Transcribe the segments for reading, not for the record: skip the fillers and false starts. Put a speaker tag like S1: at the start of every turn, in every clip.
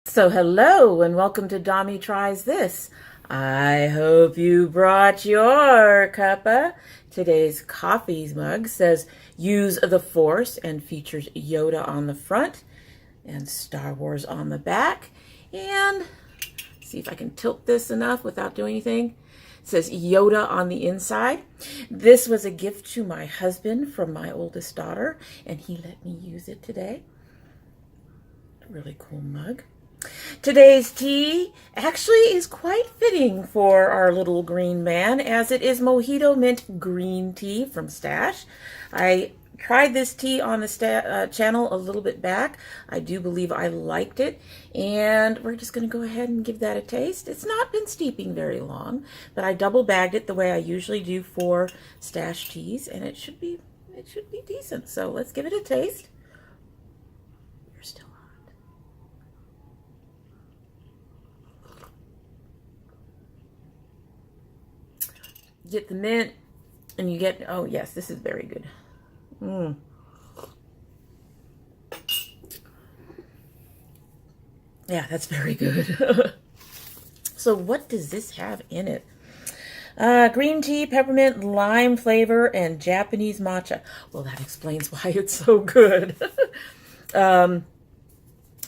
S1: So hello and welcome to Dommy Tries This. I hope you brought your cuppa. Today's coffee mug says use the force and features Yoda on the front and Star Wars on the back. And see if I can tilt this enough without doing anything. It says Yoda on the inside. This was a gift to my husband from my oldest daughter, and he let me use it today. Really cool mug. Today's tea actually is quite fitting for our little green man, as it is Mojito Mint Green Tea from Stash. I tried this tea on the channel a little bit back. I do believe I liked it, and we're just going to go ahead and give that a taste. It's not been steeping very long, but I double bagged it the way I usually do for Stash teas, and it should be decent. So let's give it a taste. You're still get the mint, and you get, oh yes, this is very good. Yeah, that's very good. So what does this have in it? Green tea, peppermint, lime flavor, and Japanese matcha. Well, that explains why it's so good. I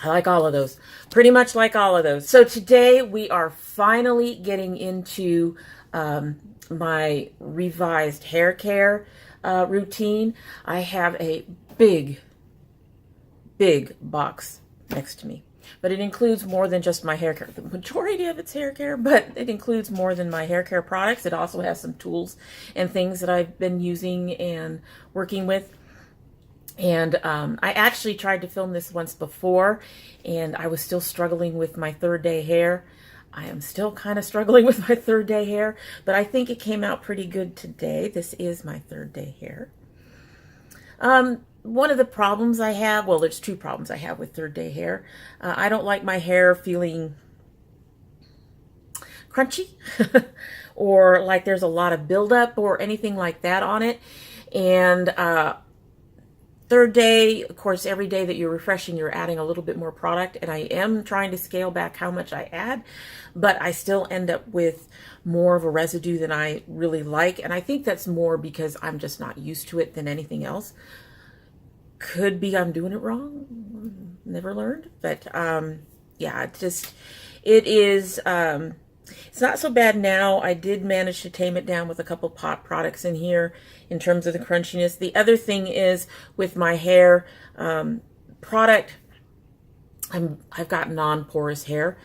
S1: like all of those. Pretty much like all of those. So today we are finally getting into my revised hair care routine. I have a big box next to me, but it includes more than just my hair care. The majority of it's hair care, but it includes more than my hair care products. It also has some tools and things that I've been using and working with. And I actually tried to film this once before, and I was still struggling with my third day hair. I am still kind of struggling with my third day hair, but I think it came out pretty good today. This is my third day hair. One of the problems I have, well, there's two problems I have with third day hair. I don't like my hair feeling crunchy or like there's a lot of buildup or anything like that on it. And third day, of course, every day that you're refreshing, you're adding a little bit more product, and I am trying to scale back how much I add, but I still end up with more of a residue than I really like, and I think that's more because I'm just not used to it than anything else. Could be I'm doing it wrong, never learned, but yeah, it is, it's not so bad now. I did manage to tame it down with a couple pot products in here in terms of the crunchiness. The other thing is with my hair product, I've got non-porous hair.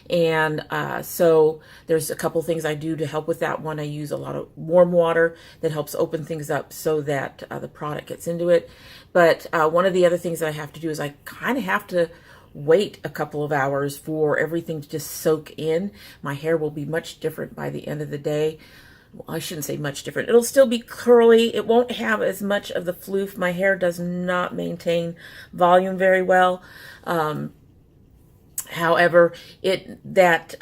S1: And so there's a couple things I do to help with that. One, I use a lot of warm water that helps open things up so that the product gets into it. But one of the other things that I have to do is I kind of have to wait a couple of hours for everything to just soak in. My hair will be much different by the end of the day. Well, I shouldn't say much different. It'll still be curly. It won't have as much of the floof. My hair does not maintain volume very well. However, that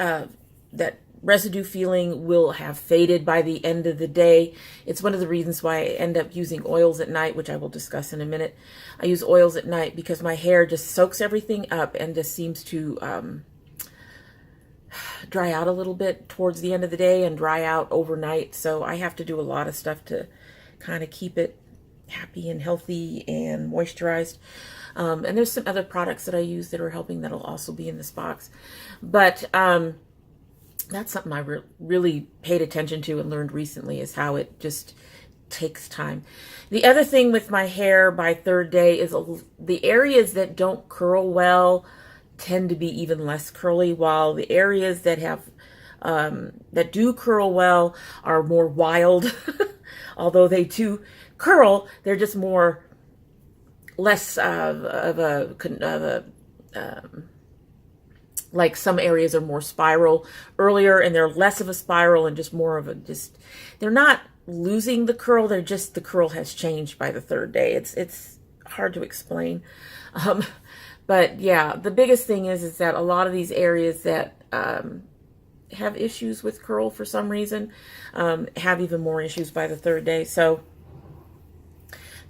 S1: residue feeling will have faded by the end of the day. It's one of the reasons why I end up using oils at night, which I will discuss in a minute. I use oils at night because my hair just soaks everything up and just seems to dry out a little bit towards the end of the day and dry out overnight. So I have to do a lot of stuff to kind of keep it happy and healthy and moisturized. And there's some other products that I use that are helping that'll also be in this box. But that's something I really paid attention to and learned recently, is how it just takes time. The other thing with my hair by third day is the areas that don't curl well tend to be even less curly, while the areas that have that do curl well are more wild. Although they do curl, they're just less of a like some areas are more spiral earlier, and they're less of a spiral and just more of a, they're not losing the curl, they're just, the curl has changed by the third day. It's hard to explain. But yeah, the biggest thing is that a lot of these areas that have issues with curl for some reason have even more issues by the third day. So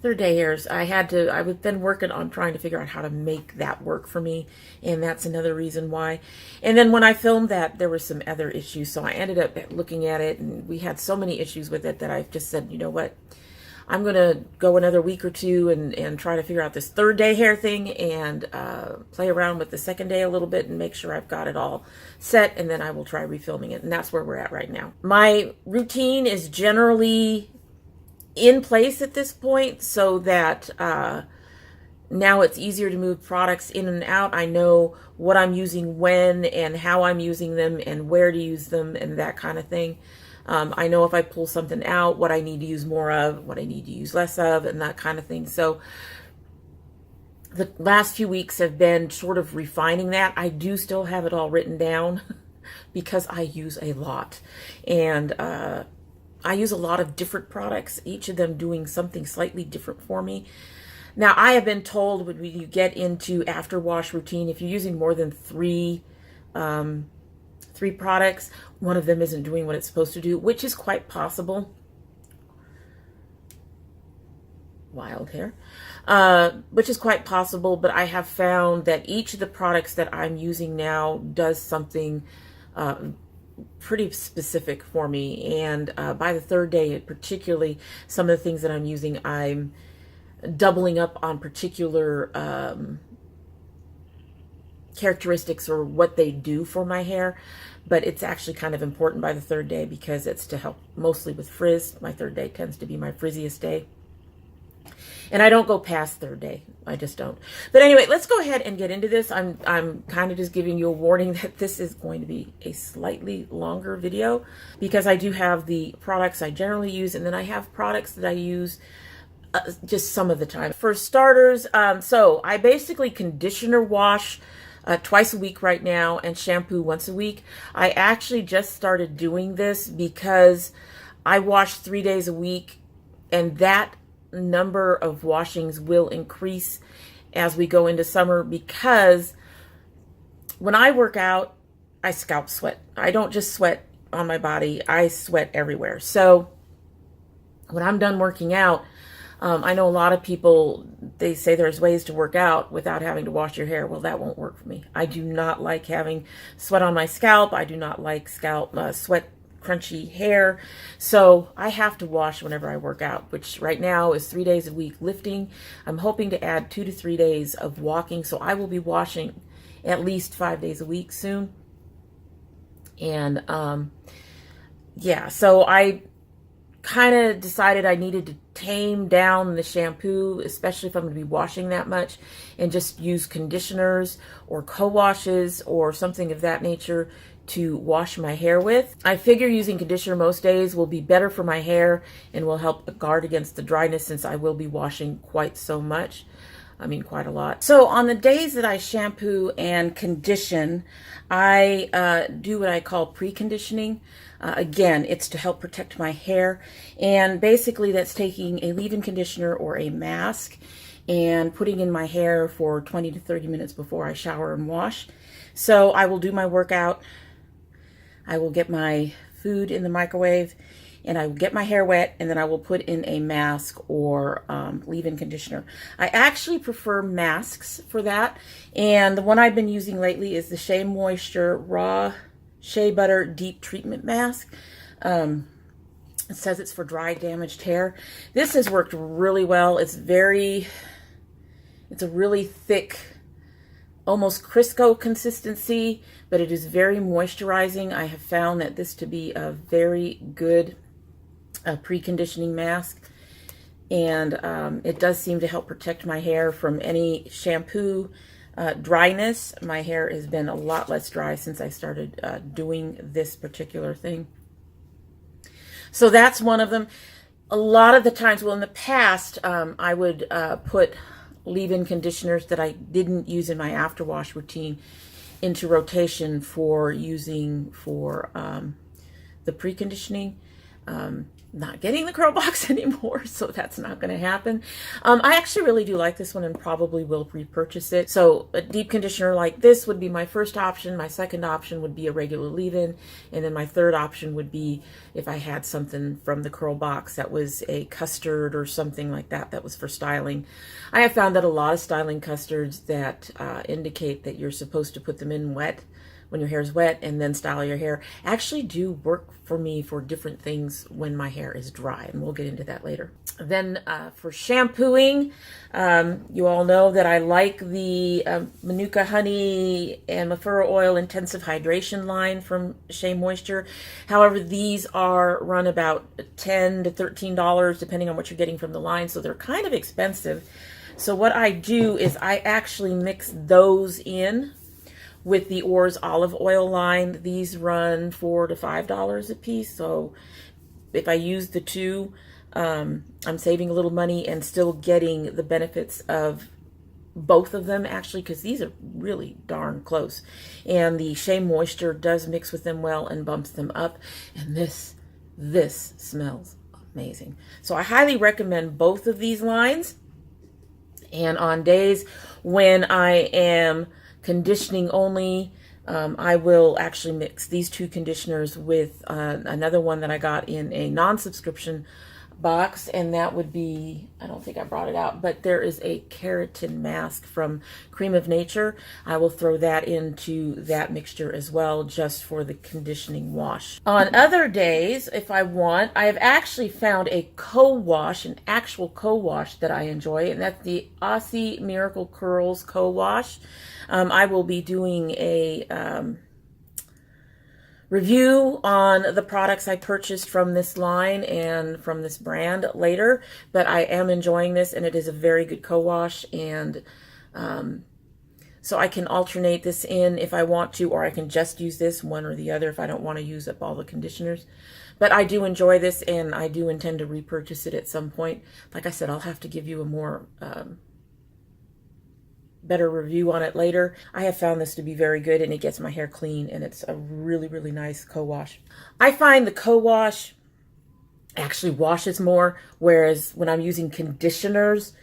S1: Third day hairs. I've been working on trying to figure out how to make that work for me, and that's another reason why. And then when I filmed that, there were some other issues, so I ended up looking at it, and we had so many issues with it that I just said, you know what, I'm going to go another week or two and try to figure out this third day hair thing and play around with the second day a little bit and make sure I've got it all set, and then I will try refilming it, and that's where we're at right now. My routine is generally in place at this point, so that now it's easier to move products in and out. I know what I'm using when and how I'm using them and where to use them and that kind of thing. I know if I pull something out, what I need to use more of, what I need to use less of, and that kind of thing. So the last few weeks have been sort of refining that. I do still have it all written down because I use a lot, and I use a lot of different products, each of them doing something slightly different for me. Now, I have been told when you get into after wash routine, if you're using more than three products, one of them isn't doing what it's supposed to do, which is quite possible. Wild hair. Which is quite possible, but I have found that each of the products that I'm using now does something pretty specific for me, and by the third day, particularly some of the things that I'm using, I'm doubling up on particular characteristics or what they do for my hair. But it's actually kind of important by the third day because it's to help mostly with frizz. My third day tends to be my frizziest day. And I don't go past third day. I just don't. But anyway, let's go ahead and get into this. I'm kind of just giving you a warning that this is going to be a slightly longer video because I do have the products I generally use, and then I have products that I use just some of the time. For starters, so I basically conditioner wash twice a week right now and shampoo once a week. I actually just started doing this because I wash 3 days a week, and that number of washings will increase as we go into summer because when I work out, I scalp sweat. I don't just sweat on my body, I sweat everywhere. So when I'm done working out, I know a lot of people, they say there's ways to work out without having to wash your hair. Well, that won't work for me. I do not like having sweat on my scalp. I do not like sweat crunchy hair. So I have to wash whenever I work out, which right now is 3 days a week lifting. I'm hoping to add 2 to 3 days of walking. So I will be washing at least 5 days a week soon. And yeah, so I kind of decided I needed to tame down the shampoo, especially if I'm going to be washing that much, and just use conditioners or co-washes or something of that nature to wash my hair with. I figure using conditioner most days will be better for my hair and will help guard against the dryness since I will be washing quite so much. I mean, quite a lot. So on the days that I shampoo and condition, I do what I call preconditioning. Again, it's to help protect my hair. And basically that's taking a leave-in conditioner or a mask and putting in my hair for 20 to 30 minutes before I shower and wash. So I will do my workout. I will get my food in the microwave and I will get my hair wet, and then I will put in a mask or leave-in conditioner. I actually prefer masks for that, and the one I've been using lately is the Shea Moisture Raw Shea Butter Deep Treatment Mask. It says it's for dry, damaged hair. This has worked really well. It's a really thick, almost Crisco consistency, but it is very moisturizing. I have found that this to be a very good preconditioning mask, and it does seem to help protect my hair from any shampoo dryness. My hair has been a lot less dry since I started doing this particular thing. So that's one of them. A lot of the times, well, in the past, I would put leave-in conditioners that I didn't use in my after wash routine into rotation for using for the preconditioning. not getting the curl box anymore, so that's not going to happen. I actually really do like this one and probably will repurchase it. So a deep conditioner like this would be my first option. My second option would be a regular leave-in, and then my third option would be if I had something from the curl box that was a custard or something like that that was for styling. I have found that a lot of styling custards that indicate that you're supposed to put them in wet when your hair is wet and then style your hair actually do work for me for different things when my hair is dry, and we'll get into that later. Then for shampooing, you all know that I like the Manuka Honey and Mafura Oil Intensive Hydration line from Shea Moisture. However, these are run about $10 to $13 depending on what you're getting from the line, so they're kind of expensive. So what I do is I actually mix those in with the Oars olive oil line. These run $4 to $5 a piece. So if I use the two, I'm saving a little money and still getting the benefits of both of them, actually, because these are really darn close. And the Shea Moisture does mix with them well and bumps them up. And this smells amazing. So I highly recommend both of these lines. And on days when I am conditioning only, I will actually mix these two conditioners with another one that I got in a non-subscription box, and that would be, I don't think I brought it out, but there is a keratin mask from Cream of Nature. I will throw that into that mixture as well, just for the conditioning wash. On other days, if I want, I have actually found a co-wash, an actual co-wash that I enjoy, and that's the Aussie Miracle Curls co-wash. I will be doing a review on the products I purchased from this line and from this brand later, but I am enjoying this, and it is a very good co-wash, and so I can alternate this in if I want to, or I can just use this one or the other if I don't want to use up all the conditioners. But I do enjoy this, and I do intend to repurchase it at some point. Like I said, I'll have to give you a more better review on it later. I have found this to be very good, and it gets my hair clean, and it's a really, really nice co-wash. I find the co-wash actually washes more, whereas when I'm using conditioners,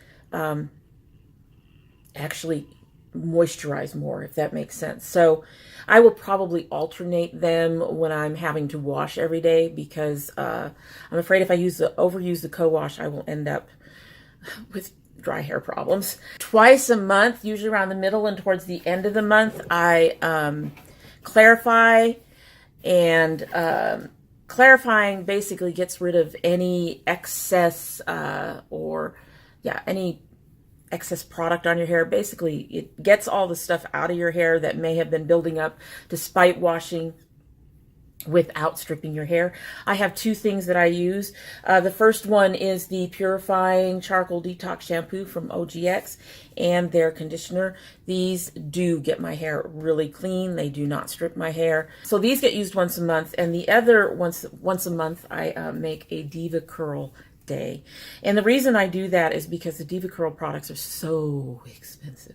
S1: actually moisturize more, if that makes sense. So I will probably alternate them when I'm having to wash every day, because I'm afraid if I overuse the co-wash, I will end up with dry hair problems. Twice a month, usually around the middle and towards the end of the month, I clarify, and clarifying basically gets rid of any excess any excess product on your hair. Basically, it gets all the stuff out of your hair that may have been building up despite washing without stripping your hair. I have two things that I use. The first one is the Purifying Charcoal Detox Shampoo from OGX and their conditioner. These do get my hair really clean. They do not strip my hair. So these get used once a month, and the other once a month I make a DevaCurl day. And the reason I do that is because the DevaCurl products are so expensive.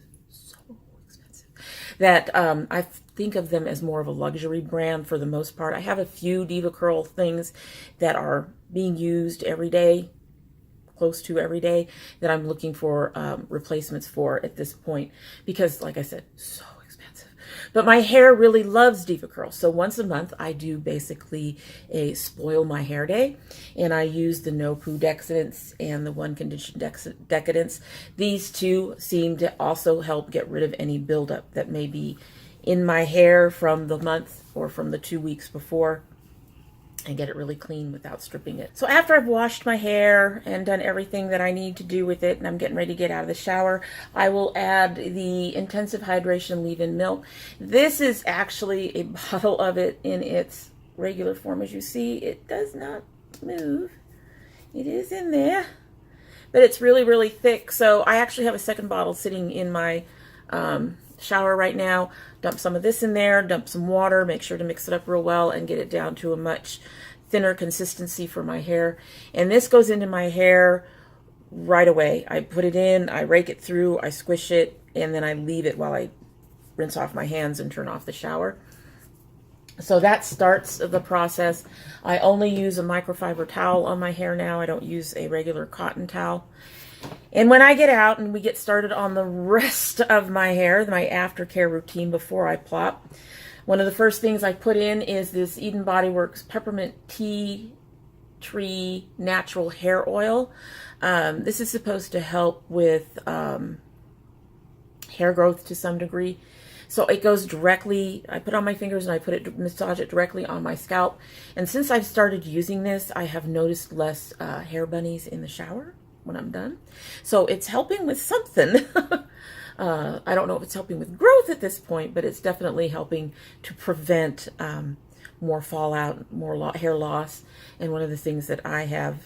S1: That I think of them as more of a luxury brand for the most part. I have a few DevaCurl things that are being used every day, close to every day, that I'm looking for replacements for at this point, because like I said, so expensive. But my hair really loves DevaCurl. So once a month I do basically a spoil my hair day, and I use the No Poo Decadence and the One Condition Decadence. These two seem to also help get rid of any buildup that may be in my hair from the month or from the 2 weeks before, and get it really clean without stripping it. So after I've washed my hair and done everything that I need to do with it, and I'm getting ready to get out of the shower, I will add the Intensive Hydration Leave-In Milk. This is actually a bottle of it in its regular form. As you see, it does not move. It is in there, but it's really, really thick. So I actually have a second bottle sitting in my shower right now. Dump some of this in there, dump some water, make sure to mix it up real well and get it down to a much thinner consistency for my hair. And this goes into my hair right away. I put it in, I rake it through, I squish it, and then I leave it while I rinse off my hands and turn off the shower. So that starts the process. I only use a microfiber towel on my hair now. I don't use a regular cotton towel. And when I get out and we get started on the rest of my hair, my aftercare routine before I plop, one of the first things I put in is this Eden Body Works Peppermint Tea Tree Natural Hair Oil. This is supposed to help with hair growth to some degree. So it goes directly, I put on my fingers and I massage it directly on my scalp. And since I've started using this, I have noticed less hair bunnies in the shower when I'm done. So it's helping with something. I don't know if it's helping with growth at this point, but it's definitely helping to prevent more fallout, more hair loss. And one of the things that I have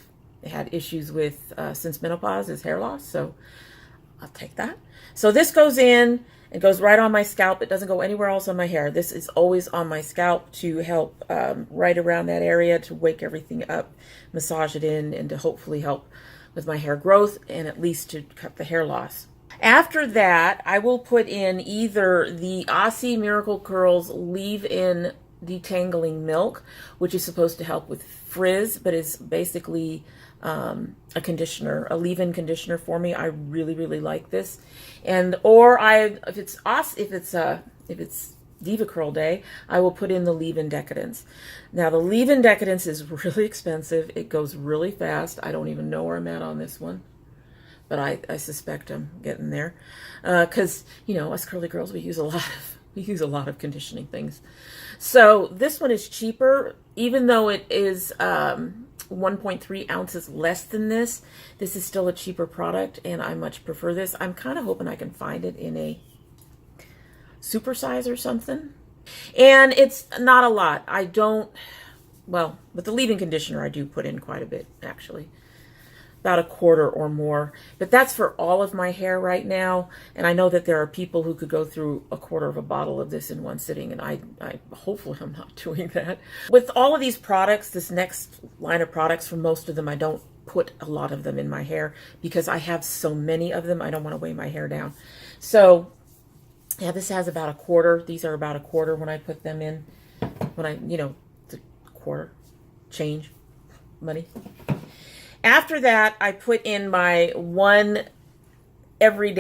S1: had issues with since menopause is hair loss. So I'll take that. So this goes in. It goes right on my scalp. It doesn't go anywhere else on my hair. This is always on my scalp to help right around that area, to wake everything up, massage it in, and to hopefully help with my hair growth and at least to cut the hair loss. After that, I will put in either the Aussie Miracle Curls Leave-In Detangling Milk, which is supposed to help with frizz, but is basically a conditioner, a leave-in conditioner for me. I really, really like this. And if it's DevaCurl day, I will put in the leave-in Decadence. Now the leave-in Decadence is really expensive. It goes really fast. I don't even know where I'm at on this one, but I suspect I'm getting there. Because you know, us curly girls, we use a lot of conditioning things. So this one is cheaper, even though it is 1.3 ounces less than this. This is still a cheaper product, and I much prefer this. I'm kind of hoping I can find it in a super size or something. And it's not a lot. Well, with the leave-in conditioner, I do put in quite a bit, actually. About a quarter or more. But that's for all of my hair right now. And I know that there are people who could go through a quarter of a bottle of this in one sitting, and I hopefully I'm not doing that. With all of these products, this next line of products, for most of them, I don't put a lot of them in my hair because I have so many of them. I don't want to weigh my hair down. So yeah, this has about a quarter. These are about a quarter when I put them in. The quarter change money. After that, I put in my one every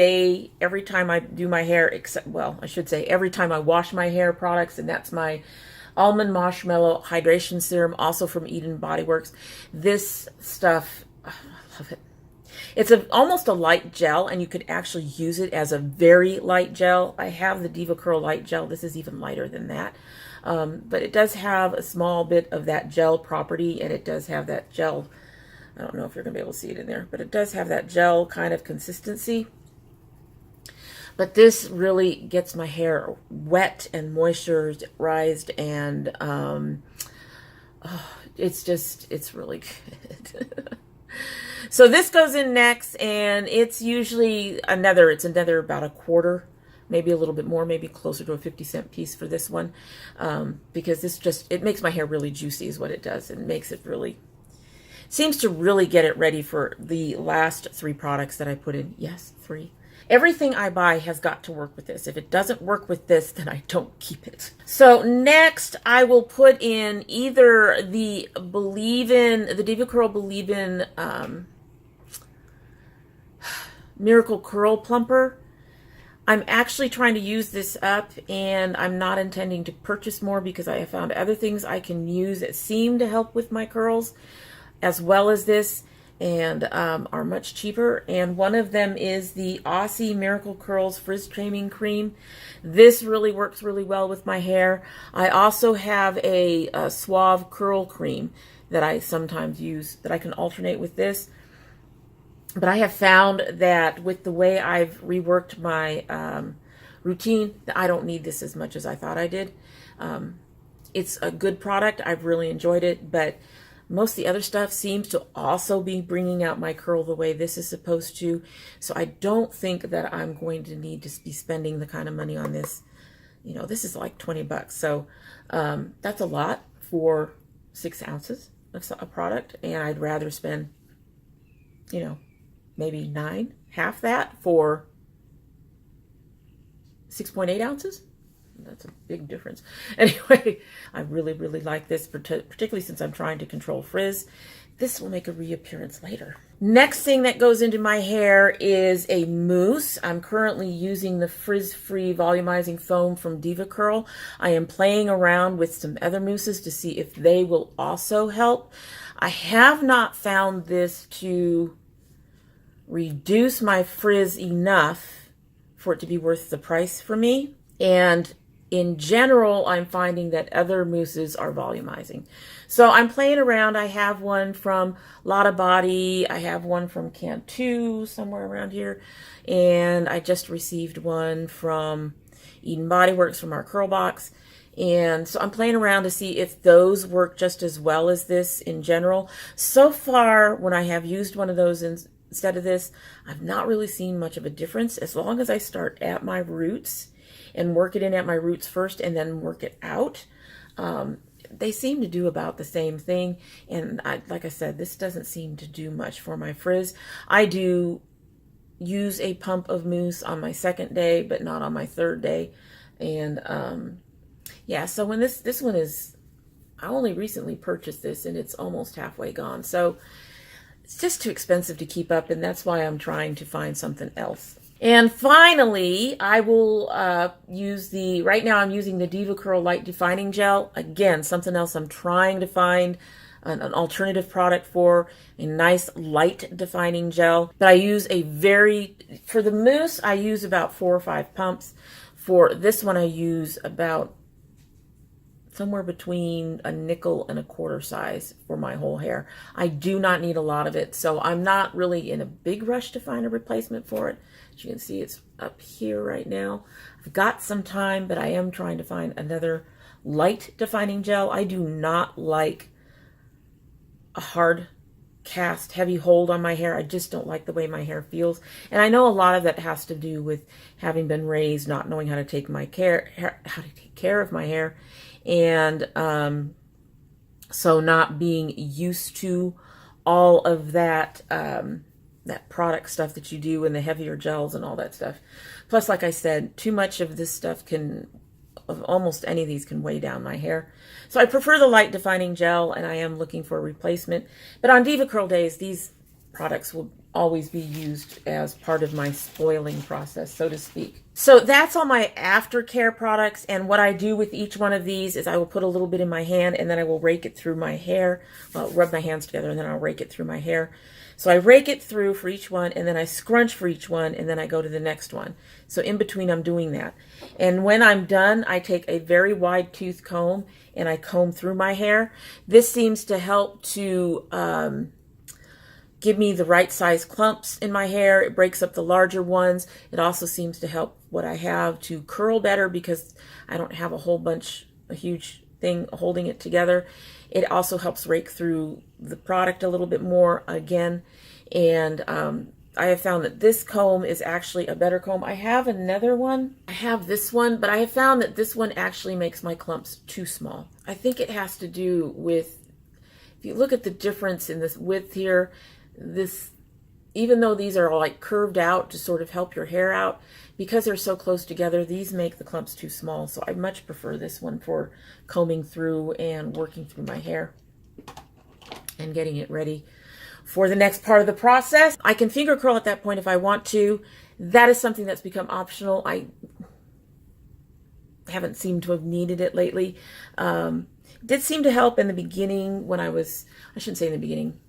S1: time I do my hair, every time I wash my hair products, and that's my Almond Marshmallow Hydration Serum, also from Eden Body Works. This stuff, I love it. It's almost a light gel, and you could actually use it as a very light gel. I have the DevaCurl Light Gel. This is even lighter than that. But it does have a small bit of that gel property, and it does have that gel, I don't know if you're going to be able to see it in there, but it does have that gel kind of consistency. But this really gets my hair wet and moisturized, and it's really good. So this goes in next, and it's usually another about a quarter, maybe a little bit more, maybe closer to a 50-cent piece for this one, because it makes my hair really juicy is what it does. It makes it really, seems to really get it ready for the last 3 products that I put in. Yes, 3. Everything I buy has got to work with this. If it doesn't work with this, then I don't keep it. So next, I will put in either the DevaCurl Believe-In Miracle Curl Plumper. I'm actually trying to use this up, and I'm not intending to purchase more because I have found other things I can use that seem to help with my curls, as well as this, and are much cheaper. And one of them is the Aussie Miracle Curls Frizz Taming Cream. This really works really well with my hair. I also have a Suave Curl Cream that I sometimes use that I can alternate with this. But I have found that with the way I've reworked my routine, that I don't need this as much as I thought I did. It's a good product. I've really enjoyed it, but most of the other stuff seems to also be bringing out my curl the way this is supposed to. So I don't think that I'm going to need to be spending the kind of money on this. You know, this is like 20 bucks. So that's a lot for 6 ounces of a product. And I'd rather spend, maybe 9, half that for 6.8 ounces. That's a big difference. Anyway, I really, really like this, particularly since I'm trying to control frizz. This will make a reappearance later. Next thing that goes into my hair is a mousse. I'm currently using the frizz-free volumizing foam from DevaCurl. I am playing around with some other mousses to see if they will also help. I have not found this to reduce my frizz enough for it to be worth the price for me. And in general, I'm finding that other mousses are volumizing. So I'm playing around. I have one from Lotta Body. I have one from Cantu somewhere around here. And I just received one from Eden Body Works from our curl box. And so I'm playing around to see if those work just as well as this in general. So far, when I have used one of those instead of this, I've not really seen much of a difference. As long as I start at my roots and work it in at my roots first and then work it out, they seem to do about the same thing. And like I said, this doesn't seem to do much for my frizz. I do use a pump of mousse on my second day, but not on my third day. And yeah, so when this one is, I only recently purchased this and it's almost halfway gone. So it's just too expensive to keep up, and that's why I'm trying to find something else. And finally, I will right now I'm using the DevaCurl Light Defining Gel. Again, something else I'm trying to find an alternative product for, a nice light defining gel. But I use for the mousse, I use about 4 or 5 pumps. For this one, I use about somewhere between a nickel and a quarter size for my whole hair. I do not need a lot of it, so I'm not really in a big rush to find a replacement for it. As you can see, it's up here right now. I've got some time, but I am trying to find another light defining gel. I do not like a hard cast, heavy hold on my hair. I just don't like the way my hair feels. And I know a lot of that has to do with having been raised, not knowing how to take care of my hair. And so not being used to all of that that product stuff that you do and the heavier gels and all that stuff. Plus, like I said, too much of this stuff of almost any of these can weigh down my hair. So I prefer the light defining gel, and I am looking for a replacement. But on DevaCurl days, these products will always be used as part of my spoiling process, so to speak. So that's all my aftercare products, and what I do with each one of these is I will put a little bit in my hand and then I will rake it through my hair. Well, rub my hands together and then I'll rake it through my hair. So I rake it through for each one, and then I scrunch for each one, and then I go to the next one. So in between I'm doing that. And when I'm done, I take a very wide tooth comb and I comb through my hair. This seems to help to give me the right size clumps in my hair. It breaks up the larger ones. It also seems to help what I have to curl better because I don't have a huge thing holding it together. It also helps rake through the product a little bit more again. And I have found that this comb is actually a better comb. I have another one. I have this one, but I have found that this one actually makes my clumps too small. I think it has to do with, if you look at the difference in this width here, even though these are like curved out to sort of help your hair out, because they're so close together, these make the clumps too small. So I much prefer this one for combing through and working through my hair and getting it ready for the next part of the process. I can finger curl at that point if I want to. That is something that's become optional. I haven't seemed to have needed it lately. It did seem to help in the beginning when I shouldn't say in the beginning,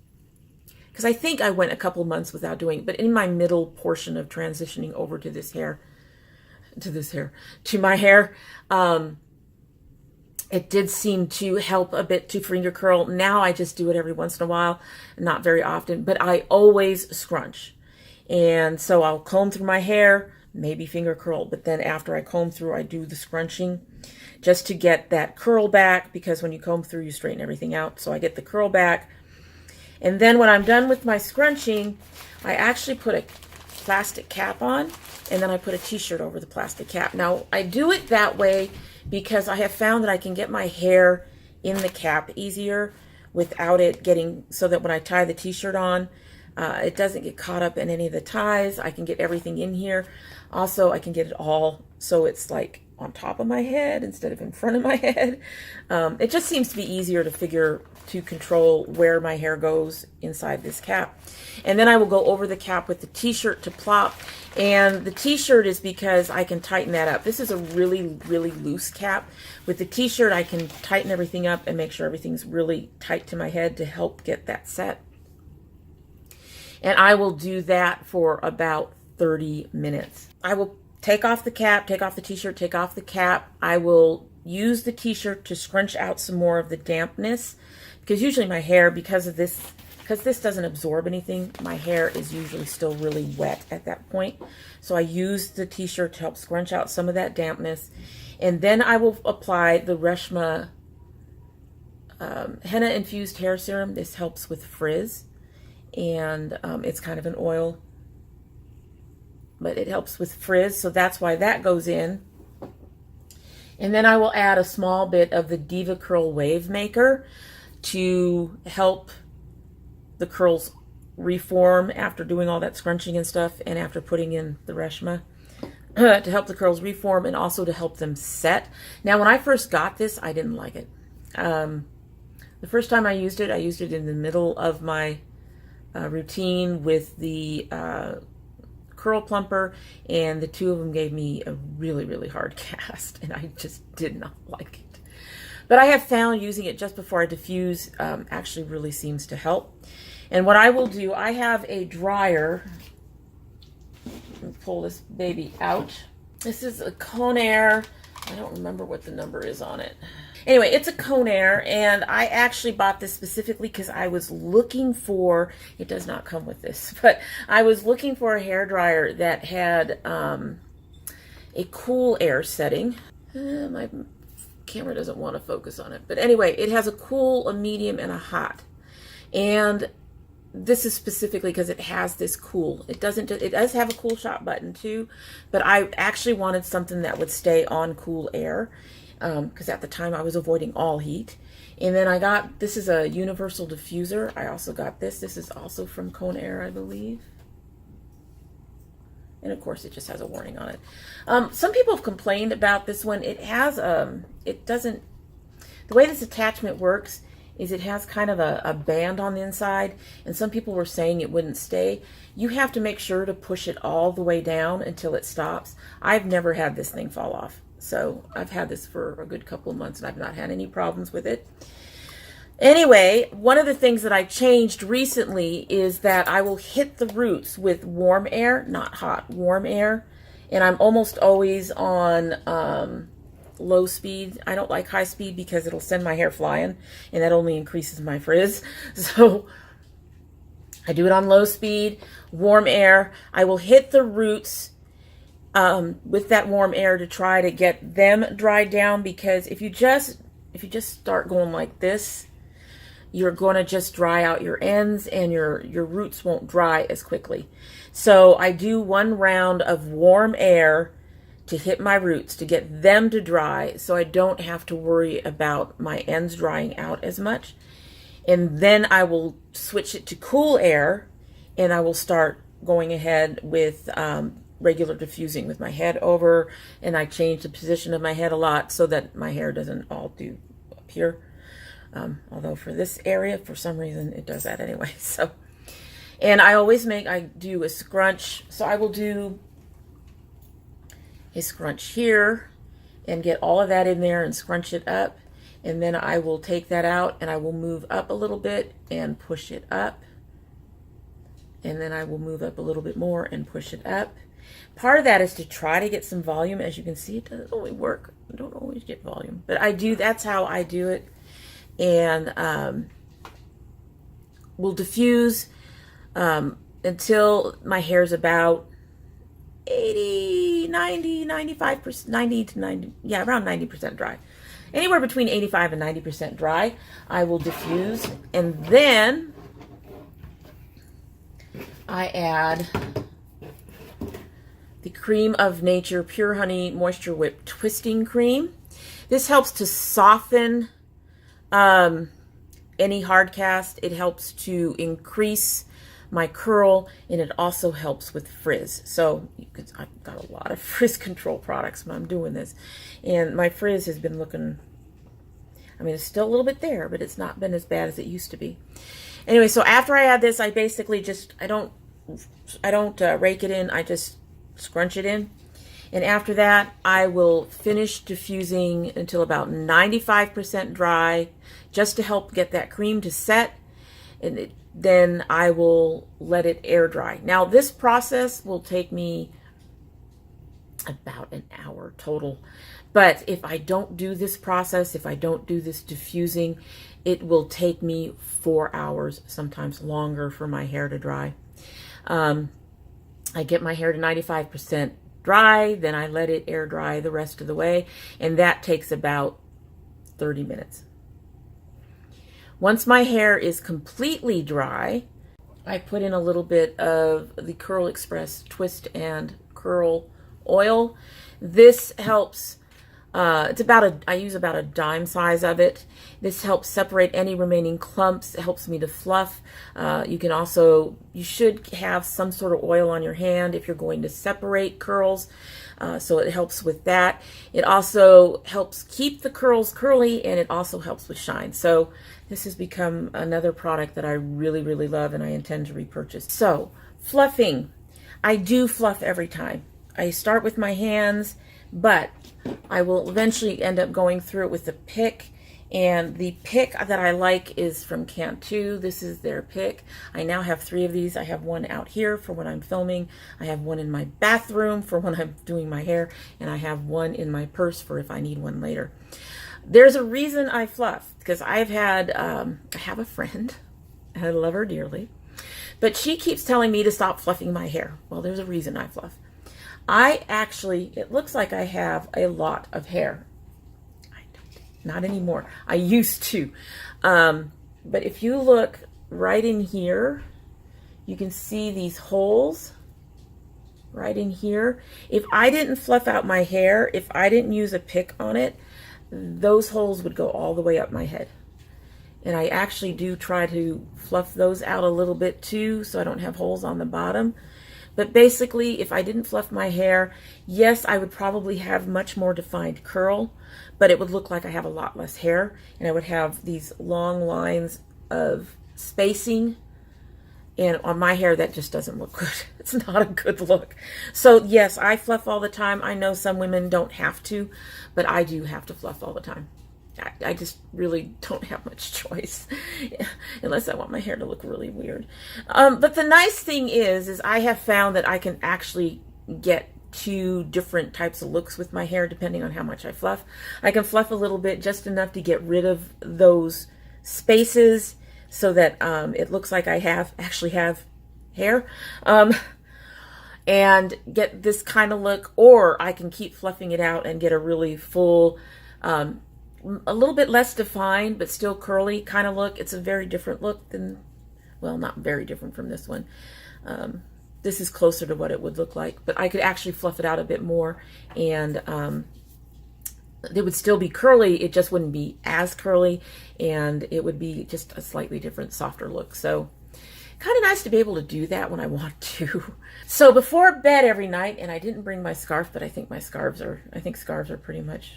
S1: because I think I went a couple months without doing it, but in my middle portion of transitioning over to my hair, it did seem to help a bit to finger curl. Now I just do it every once in a while, not very often, but I always scrunch. And so I'll comb through my hair, maybe finger curl, but then after I comb through, I do the scrunching just to get that curl back, because when you comb through, you straighten everything out. So I get the curl back. And then when I'm done with my scrunching, I actually put a plastic cap on, and then I put a t-shirt over the plastic cap. Now, I do it that way because I have found that I can get my hair in the cap easier without it getting, so that when I tie the t-shirt on, it doesn't get caught up in any of the ties. I can get everything in here. Also, I can get it all so it's like on top of my head instead of in front of my head. It just seems to be easier to control where my hair goes inside this cap. And then I will go over the cap with the t-shirt to plop. And the t-shirt is because I can tighten that up. This is a really, really loose cap. With the t-shirt, I can tighten everything up and make sure everything's really tight to my head to help get that set. And I will do that for about 30 minutes. I will take off the cap, take off the t-shirt, take off the cap. I will use the t-shirt to scrunch out some more of the dampness, because usually my hair, because this doesn't absorb anything, my hair is usually still really wet at that point. So I use the t-shirt to help scrunch out some of that dampness. And then I will apply the Reshma henna infused hair serum. This helps with frizz, and it's kind of an oil, but it helps with frizz, so that's why that goes in. And then I will add a small bit of the DevaCurl Wave Maker to help the curls reform after doing all that scrunching and stuff, and after putting in the Reshma to help the curls reform and also to help them set. Now, when I first got this, I didn't like it. The first time I used it in the middle of my routine with the curl plumper, and the two of them gave me a really, really hard cast, and I just did not like it. But I have found using it just before I diffuse actually really seems to help. And what I will do, I have a dryer. Let me pull this baby out. This is a Conair. I don't remember what the number is on it. Anyway, it's a Conair, and I actually bought this specifically because I was looking for, it does not come with this, but I was looking for a hairdryer that had a cool air setting. My camera doesn't want to focus on it, but anyway, it has a cool, a medium, and a hot. And this is specifically because it has this cool. It does have a cool shot button too, but I actually wanted something that would stay on cool air, because at the time I was avoiding all heat. And then I got, this is a universal diffuser. I also got this. This is also from Conair, I believe. And of course it just has a warning on it. Some people have complained about this one. It has, it doesn't, the way this attachment works is it has kind of a band on the inside, and some people were saying it wouldn't stay. You have to make sure to push it all the way down until it stops. I've never had this thing fall off. So I've had this for a good couple of months, and I've not had any problems with it. Anyway, one of the things that I changed recently is that I will hit the roots with warm air, not hot, warm air. And I'm almost always on low speed. I don't like high speed because it'll send my hair flying, and that only increases my frizz. So I do it on low speed, warm air. I will hit the roots with that warm air to try to get them dried down, because if you just start going like this, you're going to just dry out your ends, and your roots won't dry as quickly. So I do one round of warm air to hit my roots to get them to dry, so I don't have to worry about my ends drying out as much. And then I will switch it to cool air, and I will start going ahead with regular diffusing with my head over, and I change the position of my head a lot so that my hair doesn't all do up here. Although for this area, for some reason, it does that anyway. So, and I do a scrunch. So I will do a scrunch here and get all of that in there and scrunch it up. And then I will take that out and I will move up a little bit and push it up. And then I will move up a little bit more and push it up. Part of that is to try to get some volume. As you can see, it doesn't always work. I don't always get volume, but that's how I do it. And we'll diffuse until my hair's about 80, 90, 95%, 90 to 90, yeah, around 90% dry. Anywhere between 85 and 90% dry, I will diffuse. And then I add the Cream of Nature Pure Honey Moisture Whip Twisting Cream. This helps to soften any hard cast. It helps to increase my curl, and it also helps with frizz. So I've got a lot of frizz control products when I'm doing this, and my frizz has been looking, I mean, it's still a little bit there, but it's not been as bad as it used to be. Anyway, so after I add this, I basically just, I don't rake it in, I just scrunch it in. And after that, I will finish diffusing until about 95% dry, just to help get that cream to set. And then I will let it air dry. Now, this process will take me about an hour total. But if I don't do this process, if I don't do this diffusing, it will take me 4 hours, sometimes longer, for my hair to dry. I get my hair to 95% dry, then I let it air dry the rest of the way, and that takes about 30 minutes. Once my hair is completely dry, I put in a little bit of the Curl Express Twist and Curl oil. This helps, I use about a dime size of it. This helps separate any remaining clumps. It helps me to fluff. You should have some sort of oil on your hand if you're going to separate curls. So it helps with that. It also helps keep the curls curly, and it also helps with shine. So this has become another product that I really, really love, and I intend to repurchase. So fluffing, I do fluff every time. I start with my hands, but I will eventually end up going through it with a pick. And the pick that I like is from Cantu. This is their pick. I now have 3 of these. I have one out here for when I'm filming. I have one in my bathroom for when I'm doing my hair. And I have one in my purse for if I need one later. There's a reason I fluff, because I have a friend, and I love her dearly, but she keeps telling me to stop fluffing my hair. Well, there's a reason I fluff. It looks like I have a lot of hair. I don't, not anymore. I used to. But if you look right in here, you can see these holes right in here. If I didn't fluff out my hair, if I didn't use a pick on it, those holes would go all the way up my head. And I actually do try to fluff those out a little bit too, so I don't have holes on the bottom. But basically, if I didn't fluff my hair, yes, I would probably have much more defined curl, but it would look like I have a lot less hair, and I would have these long lines of spacing. And on my hair, that just doesn't look good. It's not a good look. So yes, I fluff all the time. I know some women don't have to, but I do have to fluff all the time. I just really don't have much choice unless I want my hair to look really weird. But the nice thing is I have found that I can actually get 2 different types of looks with my hair depending on how much I fluff. I can fluff a little bit, just enough to get rid of those spaces so that it looks like I actually have hair. And get this kind of look, or I can keep fluffing it out and get a really full, a little bit less defined, but still curly kind of look. It's a very different look than, well, not very different from this one. This is closer to what it would look like, but I could actually fluff it out a bit more, and it would still be curly. It just wouldn't be as curly, and it would be just a slightly different, softer look. So kind of nice to be able to do that when I want to. So before bed every night, and I didn't bring my scarf, but I think scarves are pretty much,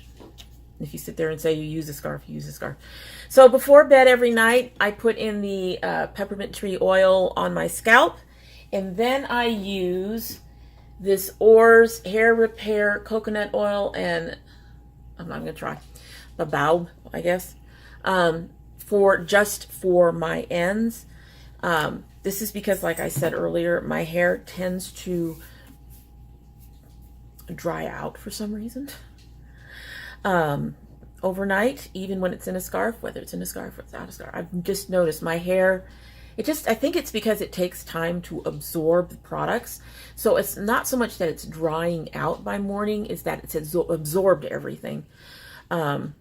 S1: if you sit there and say you use a scarf, you use a scarf. So before bed every night, I put in the peppermint tree oil on my scalp, and then I use this Oars Hair Repair coconut oil, and I'm not going to try, baobab, I guess, for my ends. This is because, like I said earlier, my hair tends to dry out for some reason. Overnight, even when it's in a scarf, whether it's in a scarf or without a scarf. I've just noticed my hair, I think it's because it takes time to absorb the products. So it's not so much that it's drying out by morning, it's that it's absorbed everything. But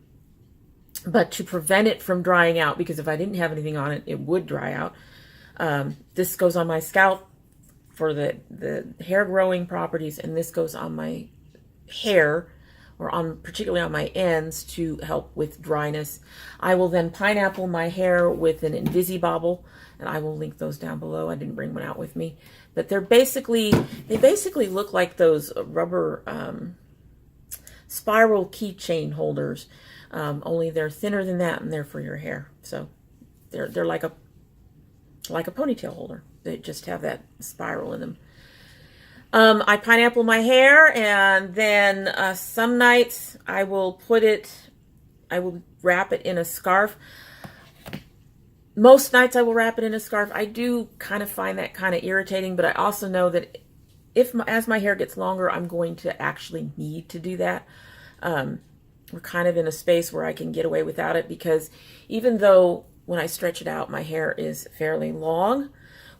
S1: to prevent it from drying out, because if I didn't have anything on it, it would dry out. This goes on my scalp for the hair growing properties, and this goes on my hair or particularly on my ends, to help with dryness. I will then pineapple my hair with an Invisibobble, and I will link those down below. I didn't bring one out with me, but they basically look like those rubber spiral keychain holders, only they're thinner than that, and they're for your hair. So they're like a ponytail holder. They just have that spiral in them. I pineapple my hair, and then some nights I will wrap it in a scarf. Most nights I will wrap it in a scarf. I do kind of find that kind of irritating, but I also know that as my hair gets longer, I'm going to actually need to do that. We're kind of in a space where I can get away without it, because even though when I stretch it out, my hair is fairly long,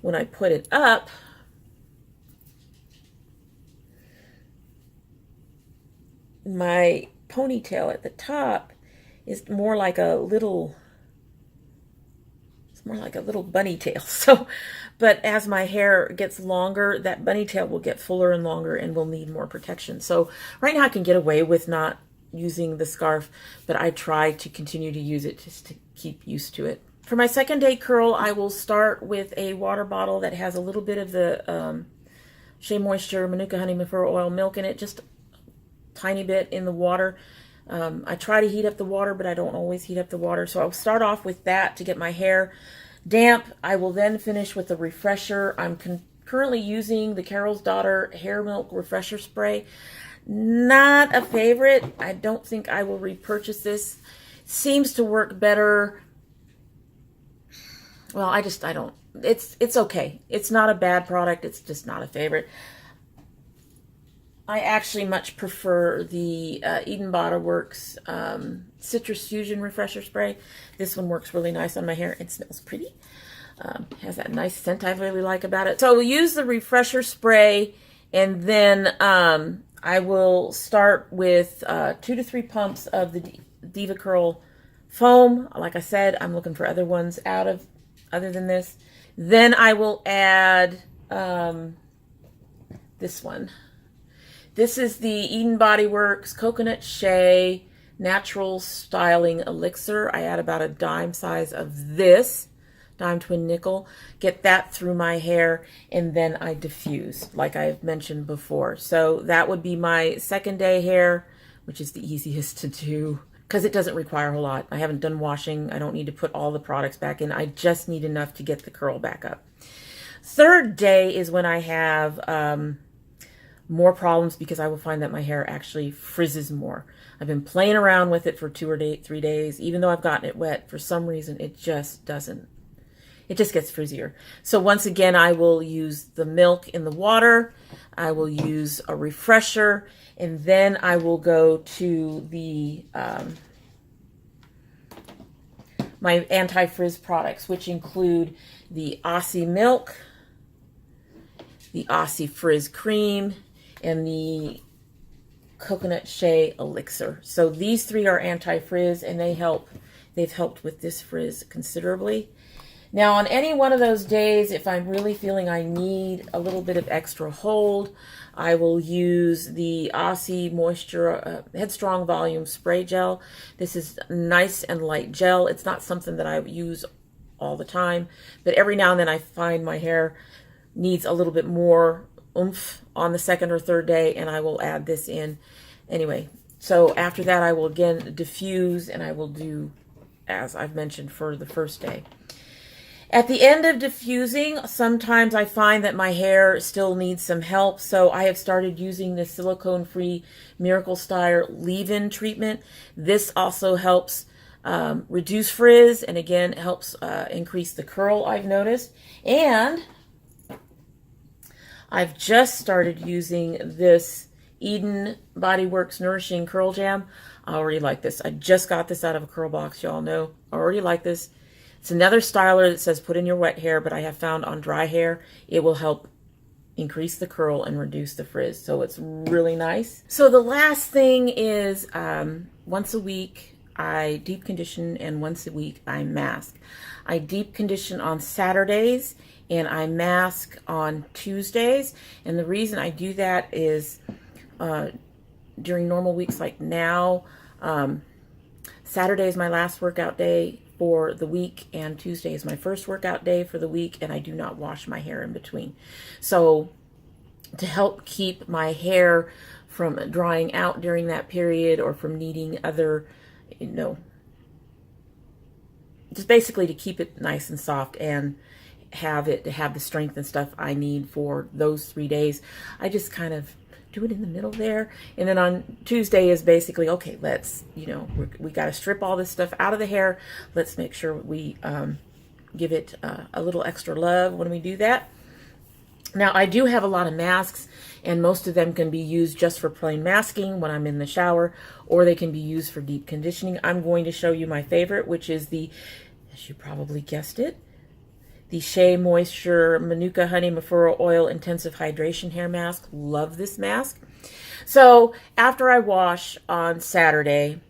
S1: when I put it up, my ponytail at the top is more like a little bunny tail. So, but as my hair gets longer, that bunny tail will get fuller and longer and will need more protection. So right now I can get away with not using the scarf, but I try to continue to use it just to keep used to it. For my second day curl, I will start with a water bottle that has a little bit of the Shea Moisture, Manuka Honey, Mafura Oil, milk in it, just a tiny bit in the water. I try to heat up the water, but I don't always heat up the water. So I'll start off with that to get my hair damp. I will then finish with the refresher. I'm currently using the Carol's Daughter Hair Milk Refresher Spray. Not a favorite. I don't think I will repurchase this. Seems to work better. Well, I don't. It's okay. It's not a bad product. It's just not a favorite. I actually much prefer the Eden Body Works Citrus Fusion Refresher Spray. This one works really nice on my hair. It smells pretty. Has that nice scent I really like about it. So we'll use the refresher spray, and then I will start with 2 to 3 pumps of the DevaCurl foam. Like I said, I'm looking for other ones other than this. Then I will add this one. This is the Eden Body Works Coconut Shea Natural Styling Elixir. I add about a dime size of this, dime twin nickel. Get that through my hair, and then I diffuse, like I've mentioned before. So that would be my second day hair, which is the easiest to do because it doesn't require a whole lot. I haven't done washing. I don't need to put all the products back in. I just need enough to get the curl back up. Third day is when I have more problems, because I will find that my hair actually frizzes more. I've been playing around with it for 2 or 3 days. Even though I've gotten it wet, for some reason it just doesn't. It just gets frizzier. So once again, I will use the milk in the water. I will use a refresher, and then I will go to the my anti-frizz products, which include the Aussie Milk, the Aussie Frizz Cream, and the Coconut Shea Elixir. So these 3 are anti-frizz, and they've helped with this frizz considerably. Now, on any one of those days, if I'm really feeling I need a little bit of extra hold, I will use the Aussie Moisture Headstrong Volume Spray Gel. This is nice and light gel. It's not something that I use all the time, but every now and then I find my hair needs a little bit more oomph on the second or third day, and I will add this in. Anyway, so after that I will again diffuse, and I will do as I've mentioned for the first day. At the end of diffusing, sometimes I find that my hair still needs some help, so I have started using the silicone-free Miracle Style leave-in treatment. This also helps reduce frizz, and again helps increase the curl, I've noticed. And I've just started using this Eden Body Works Nourishing Curl Jam. I already like this. I just got this out of a curl box, y'all know. I already like this. It's another styler that says put in your wet hair, but I have found on dry hair, it will help increase the curl and reduce the frizz. So it's really nice. So the last thing is once a week I deep condition, and once a week I mask. I deep condition on Saturdays and I mask on Tuesdays. And the reason I do that is during normal weeks like now, Saturday is my last workout day for the week, and Tuesday is my first workout day for the week, and I do not wash my hair in between. So to help keep my hair from drying out during that period or from needing other, just basically to keep it nice and soft and have the strength and stuff I need for those 3 days, I just kind of do it in the middle there. And then on Tuesday is basically, okay, let's, we got to strip all this stuff out of the hair. Let's make sure we give it a little extra love when we do that. Now, I do have a lot of masks, and most of them can be used just for plain masking when I'm in the shower, or they can be used for deep conditioning. I'm going to show you my favorite, which is the, as you probably guessed it, the Shea Moisture Manuka Honey Mafura Oil Intensive Hydration Hair Mask. Love this mask. So after I wash on Saturday,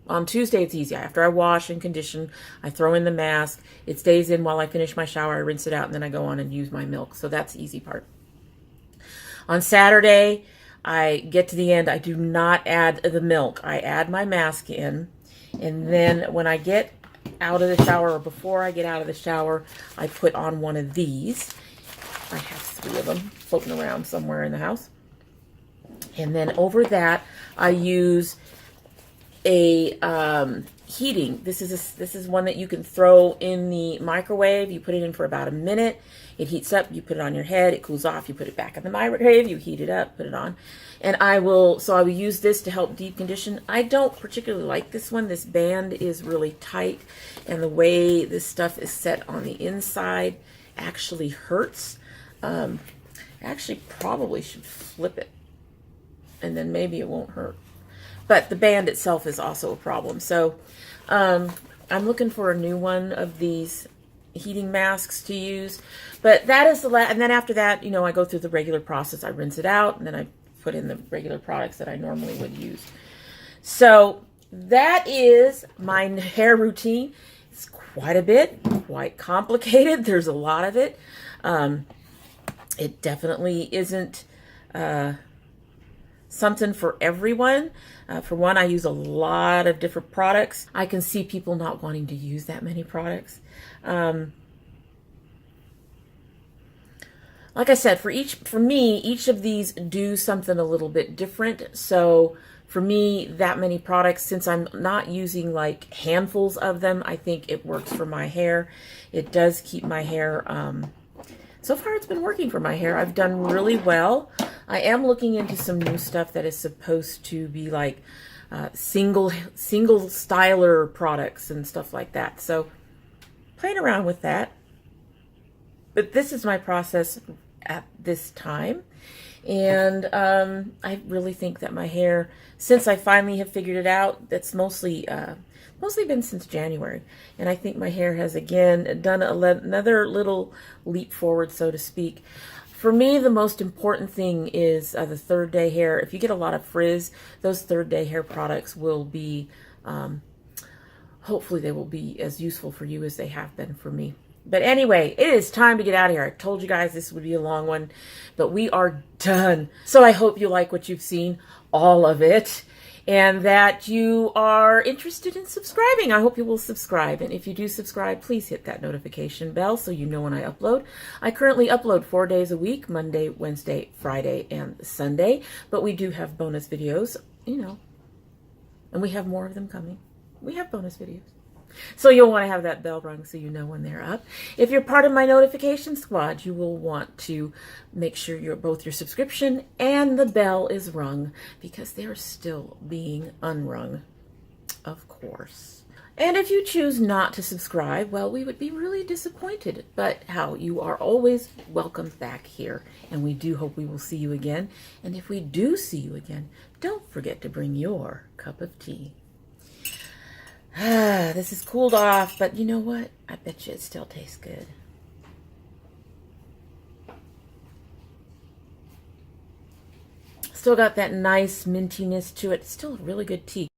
S1: on Tuesday it's easy. After I wash and condition, I throw in the mask. It stays in while I finish my shower. I rinse it out, and then I go on and use my milk. So that's the easy part. On Saturday, I get to the end. I do not add the milk. I add my mask in, and then when I get out of the shower, or before I get out of the shower, I put on one of these. I have 3 of them floating around somewhere in the house. And then over that, I use a heating. This is one that you can throw in the microwave. You put it in for about a minute. It heats up. You put it on your head. It cools off. You put it back in the microwave. You heat it up. Put it on. And I will use this to help deep condition. I don't particularly like this one. This band is really tight, and the way this stuff is set on the inside actually hurts. Actually, probably should flip it, and then maybe it won't hurt. But the band itself is also a problem. So I'm looking for a new one of these heating masks to use. But that is the last. And then after that, I go through the regular process. I rinse it out, and then I put in the regular products that I normally would use. So that is my hair routine. It's quite a bit, quite complicated. There's a lot of it. It definitely isn't something for everyone. For one, I use a lot of different products. I can see people not wanting to use that many products. Like I said, for me, each of these do something a little bit different. So for me, that many products, since I'm not using like handfuls of them, I think it works for my hair. It does keep my hair, so far it's been working for my hair. I've done really well. I am looking into some new stuff that is supposed to be like single styler products and stuff like that. So playing around with that. But this is my process at this time. And I really think that my hair, since I finally have figured it out, that's mostly been since January. And I think my hair has again done another little leap forward, so to speak. For me, the most important thing is the third day hair. If you get a lot of frizz, those third day hair products will be, hopefully they will be as useful for you as they have been for me. But anyway, it is time to get out of here. I told you guys this would be a long one, but we are done. So I hope you like what you've seen, all of it, and that you are interested in subscribing. I hope you will subscribe. And if you do subscribe, please hit that notification bell so you know when I upload. I currently upload 4 days a week, Monday, Wednesday, Friday, and Sunday. But we do have bonus videos, and we have more of them coming. We have bonus videos. So you'll want to have that bell rung so you know when they're up. If you're part of my notification squad, you will want to make sure both your subscription and the bell is rung, because they're still being unrung, of course. And if you choose not to subscribe, well, we would be really disappointed. But you are always welcome back here, and we do hope we will see you again. And if we do see you again, don't forget to bring your cup of tea. This is cooled off, but you know what? I bet you it still tastes good. Still got that nice mintiness to it. Still really good tea.